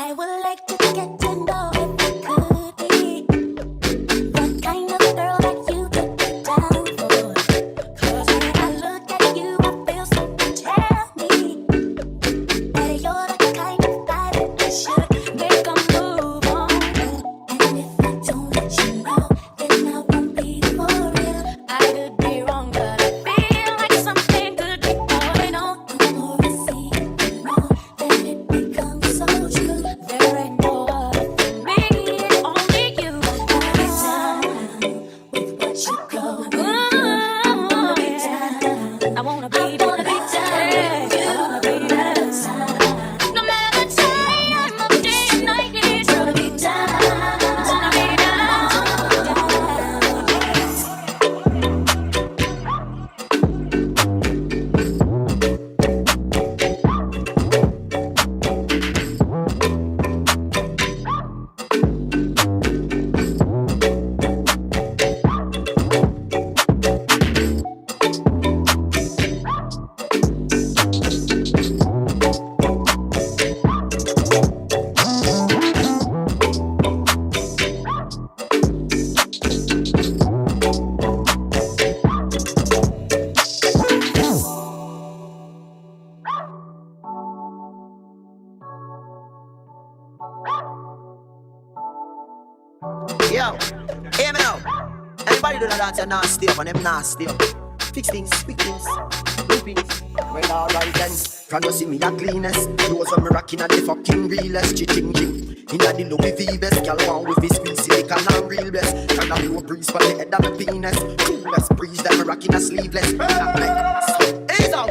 I would like to get to know if it could be what kind of girl that you could be down for. 'Cause when I look at you, I feel something tell me that you're the kind of guy that I should make a move on. And if I don't let you know, then I won't be for real. I could be wrong, but I feel like something could be going on. The more I see, the more that it becomes so true. There ain't no other for me, it's only you. I'll be down with what you go. I'll be down. I wanna be down. I wanna be down. No matter time of day and night, it's gonna be down. Wanna be down. Yo, hear me now. Everybody do that dance and nasty up and them nasty up. Fix things, quick things, repeat. Well, alright then. From you see me the cleanest. Those when me rocking at the fucking realest. Ching-ching. Inna the Louis V vest. Girl want with his squeeze silicone and real best. Can I blow breeze for the head of my penis. Coolest breeze that me rocking a sleeveless. Ease out.